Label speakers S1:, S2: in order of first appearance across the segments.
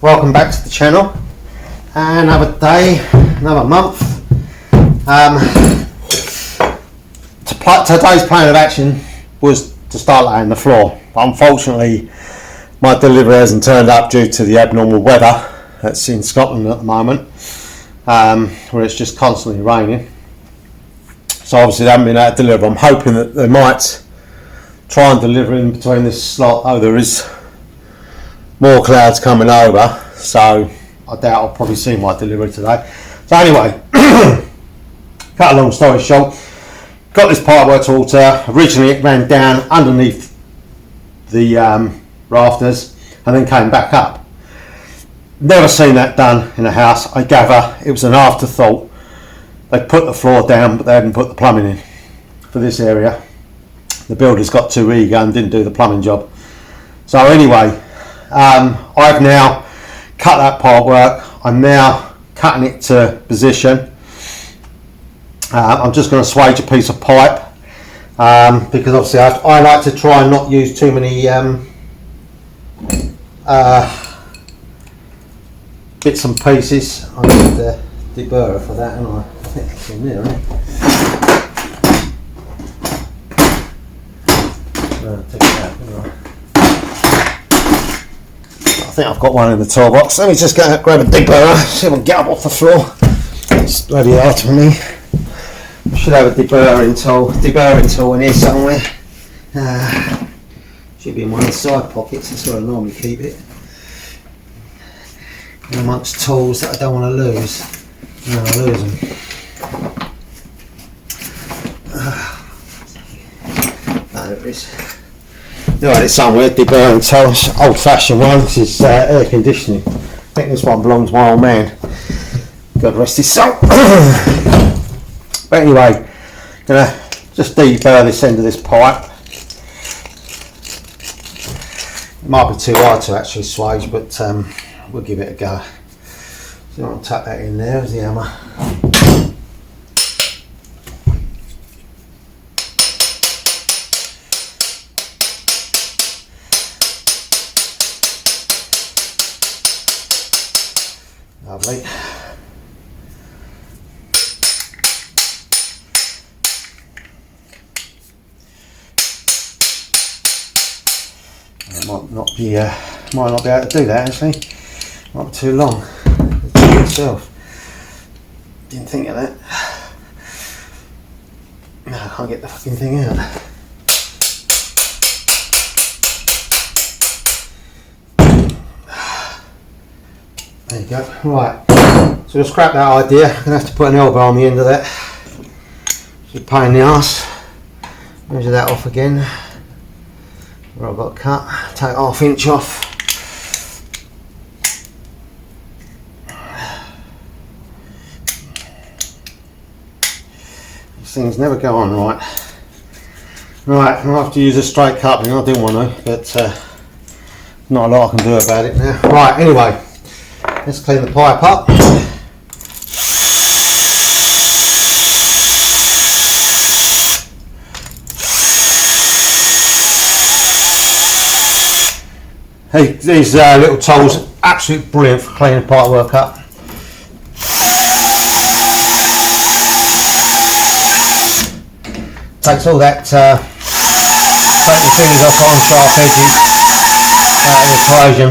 S1: welcome back to the channel. Another day, another month. Today's plan of action was to start laying the floor. Unfortunately, my delivery hasn't turned up due to the abnormal weather that's in Scotland at the moment, where it's just constantly raining. So obviously they haven't been able to deliver. I'm hoping that they might try and deliver in between this slot. Oh, there is more clouds coming over, so I doubt I'll probably see my delivery today. So anyway, cut a long story short, got this pipework altar. Originally it ran down underneath the rafters and then came back up. Never seen that done in a house. I gather it was an afterthought. They put the floor down, but they hadn't put the plumbing in for this area. The builders got too eager and didn't do the plumbing job. So anyway, I've now cut that pipework. I'm now cutting it to position. I'm just going to swage a piece of pipe because obviously I like to try and not use too many bits and pieces. I need the deburrer for that, and I think it's in there, isn't it? Take it out, right. I think I've got one in the toolbox. Let me just go grab a deburrer, see if I can get up off the floor. It's bloody hard for me. I should have a deburring tool in here somewhere. Should be in one of the side pockets, that's where I normally keep it. And amongst tools that I don't want to lose. No, I lose them. There it is. Right, it's somewhere, deburring tool, old fashioned one. This is air conditioning. I think this one belongs to my old man. God rest his soul. But anyway, gonna just deburr this end of this pipe. It might be too hard to actually swage, but we'll give it a go. So I'll tuck that in there with the hammer. Lovely. Might not be able to do that actually. Might be too long. Itself. Didn't think of that. No, I can't get the fucking thing out. There you go. Right. So we'll scrap that idea. I'm gonna have to put an elbow on the end of that. It's a pain in the arse. Measure that off again. Where I've got cut, take 1/2 inch off. These things never go on right. Right, I'm going to have to use a straight coupling. I didn't want to, but not a lot I can do about it now. Right, anyway, let's clean the pipe up. These little tools are absolutely brilliant for cleaning pipework up. Takes all that dirty fingers off on sharp edges out of the equation.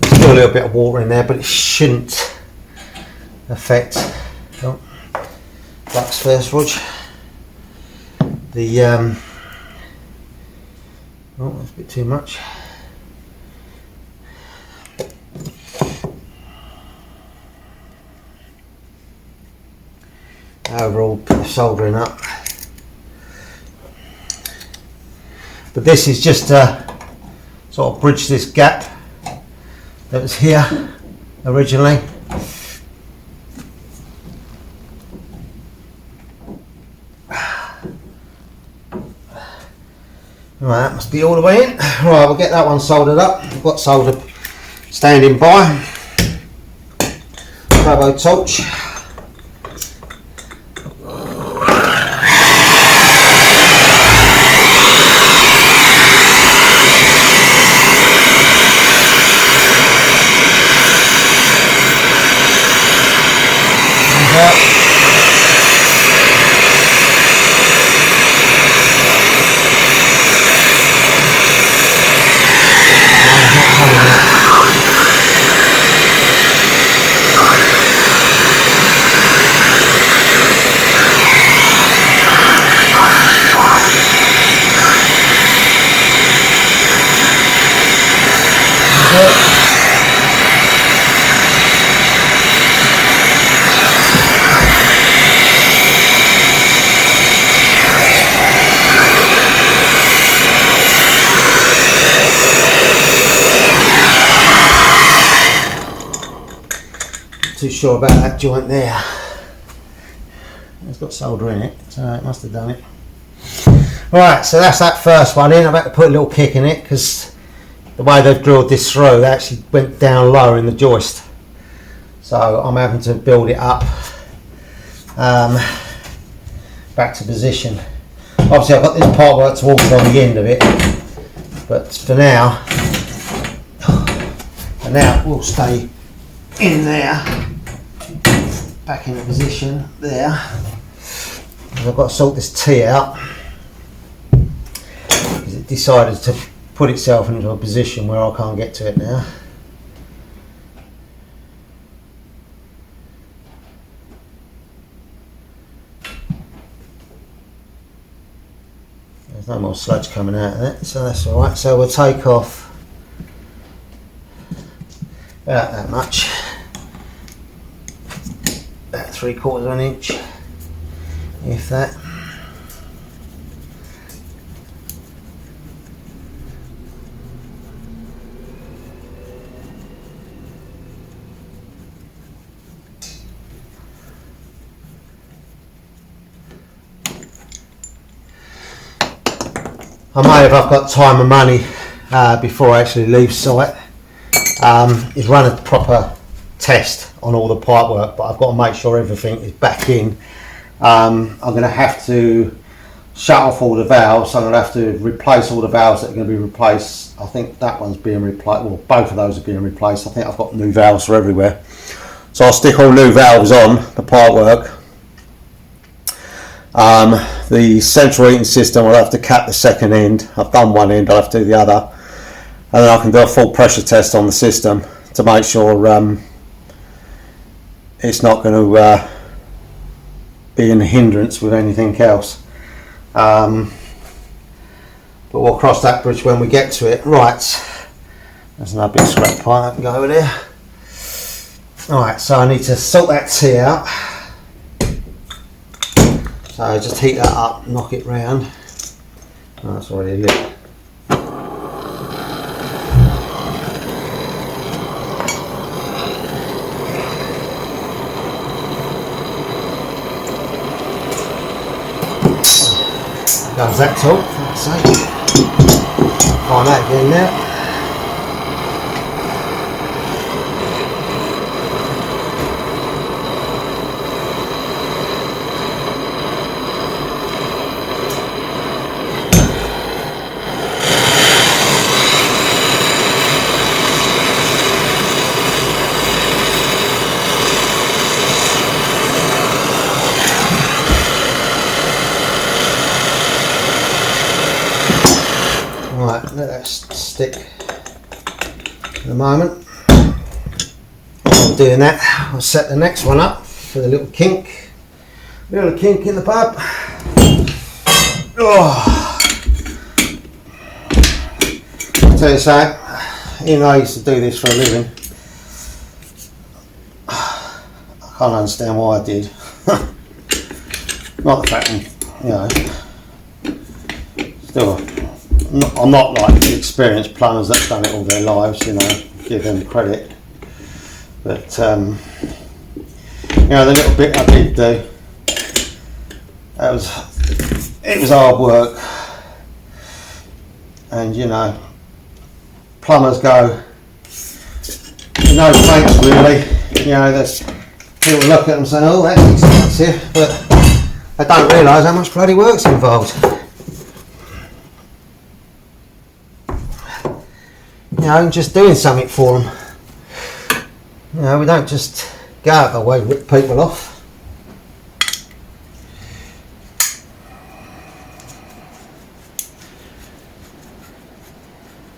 S1: There's still a little bit of water in there, but it shouldn't affect. Oh. Flux first, Rog. The oh, that's a bit too much. Overall soldering up. But this is just to sort of bridge this gap that was here originally. Right, that must be all the way in. Right, we'll get that one soldered up. I've got solder standing by. Turbo torch. too sure about that joint there. It's got solder in it, so it must have done it. Right, so that's that first one in. I've had to put a little kick in it because the way they've drilled this through, they actually went down low in the joist. So I'm having to build it up back to position. Obviously I've got this pipework towards on the end of it, but for now it will stay in there, back in the position there. And I've got to sort this T out because it decided to put itself into a position where I can't get to it now. There's no more sludge coming out of that, so that's alright. So we'll take off about that much, about 3/4 of an inch, if that. I may, if I've got time and money before I actually leave site, is run a proper test on all the pipework, but I've got to make sure everything is back in. I'm going to have to shut off all the valves. I'm going to have to replace all the valves that are going to be replaced. I think that one's being replaced, well, both of those are being replaced. I think I've got new valves for everywhere. So I'll stick all new valves on the pipework. The central heating system, I'll have to cap the second end. I've done one end, I'll have to do the other. And then I can do a full pressure test on the system to make sure it's not going to be a hindrance with anything else. But we'll cross that bridge when we get to it. Right, there's another big scrap pipe that can go over there. Alright, so I need to sort that T out. So just heat that up, knock it round. Oh, that's already lit. Goes that top, for fuck's sake. Find that again now. Right, let that stick for the moment. While I'm doing that, I'll set the next one up for the little kink. Little kink in the pipe. Oh. I'll tell you something, you know I used to do this for a living. I can't understand why I did. Not the fact that, you know, still, I'm not like the experienced plumbers that've done it all their lives, you know, give them credit. But, you know, the little bit I did do, it was hard work. And, you know, plumbers go, no thanks really. You know, there's people look at them and say, oh, that's expensive, but they don't realise how much bloody work's involved. You know, just doing something for them. You know, we don't just go out the way and rip people off.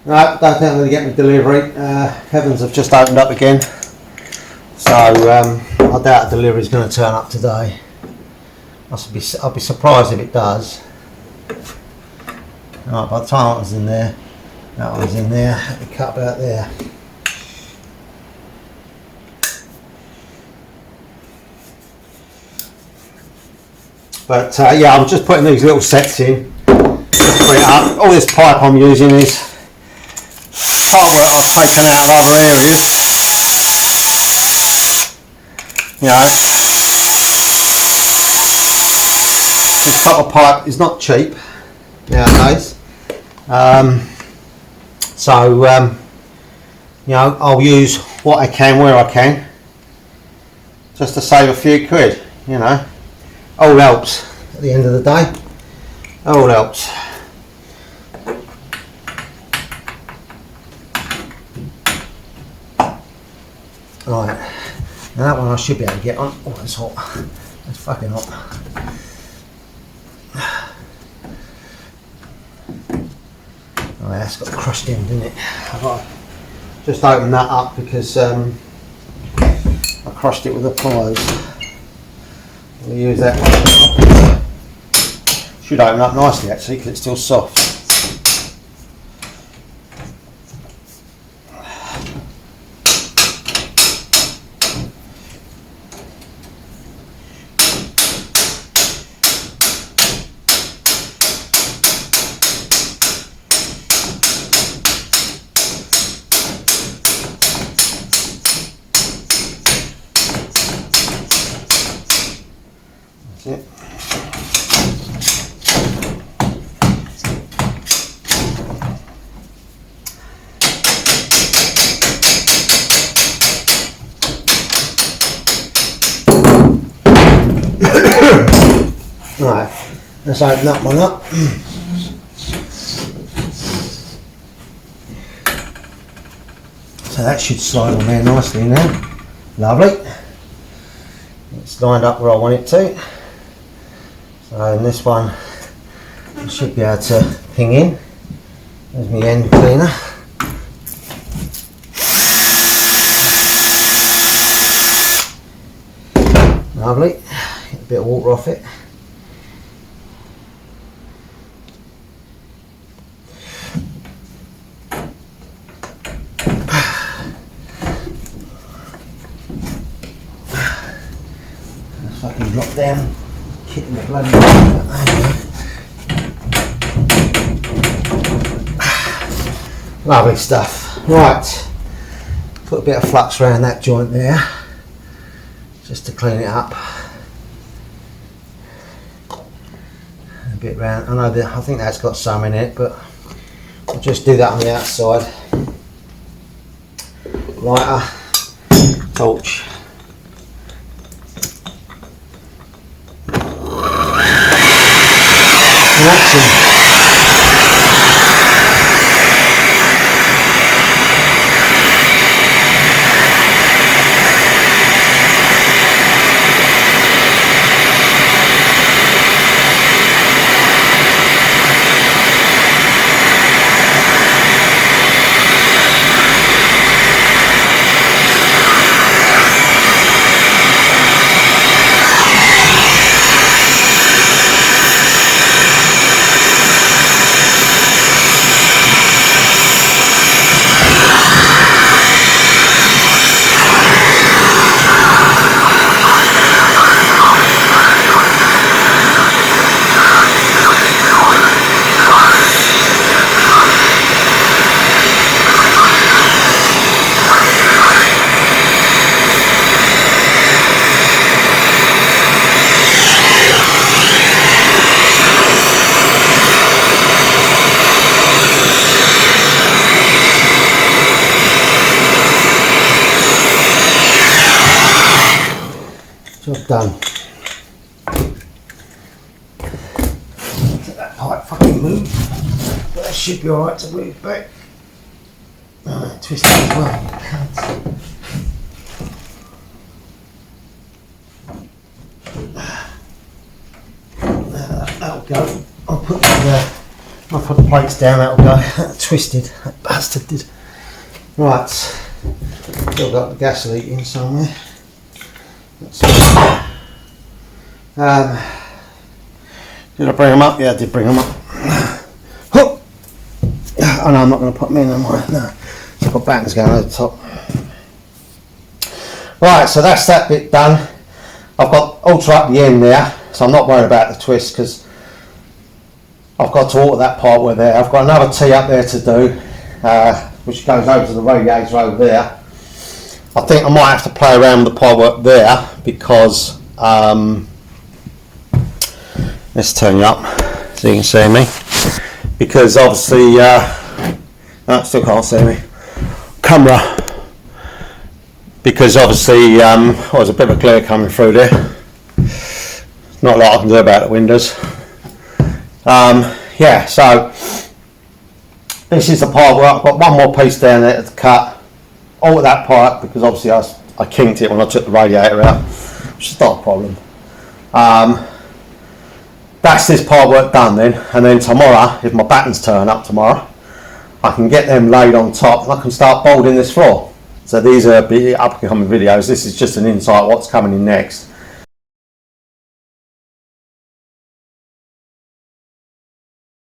S1: No, don't think I'm going to get my delivery. Heavens have just opened up again. So I doubt the delivery is going to turn up today. I'll be surprised if it does. Right, by the time I was in there, that one's in there, let me cut about there. But yeah, I'm just putting these little sets in. Put it up. All this pipe I'm using is pipework I've taken out of other areas. You know, this copper pipe is not cheap nowadays. You know, I'll use what I can where I can, just to save a few quid. You know, all helps at the end of the day. All helps. Right, now that one I should be able to get on. Oh, it's hot. It's fucking hot. Oh, that's got a crushed end, didn't it? I've got to just open that up because I crushed it with the pliers. We'll use that one. Should open up nicely actually because it's still soft. That's it. Right, let's open that one up. So that should slide on there nicely now. Lovely. It's lined up where I want it to. So in this one, I should be able to ping in. There's my end cleaner. Lovely. Get a bit of water off it. Let's fucking drop down. Kicking the bloody lovely stuff. Right, put a bit of flux around that joint there just to clean it up. A bit round. I know that I think that's got some in it, but I'll just do that on the outside. Lighter, torch. Job done. Let that pipe fucking move. But that should be alright to move back. Twist it as well, you cunt. That'll go. I'll put the plates down, that'll go. That twisted, that bastard did. Right, still got the gas leaking somewhere. Did I bring them up? Yeah, I did bring them up. Oh no, I'm not going to put them in, am I? No, so I've got buttons going over the top. Right, so that's that bit done. I've got ultra up the end there, so I'm not worried about the twist because I've got to alter that part where there. I've got another T up there to do, which goes over to the radiator over there. I think I might have to play around with the pipework there because let's turn you up so you can see me, because obviously no, still can't see me camera, because obviously there's a bit of a glare coming through there. Not a lot I can do about the windows. Yeah, so this is the pipework. I've got one more piece down there to cut, all of that pipe, because obviously I kinked it when I took the radiator out, which is not a problem. That's this pipework done then, and then tomorrow, if my battens turn up tomorrow, I can get them laid on top and I can start bolting this floor. So these are upcoming videos. This is just an insight what's coming in next.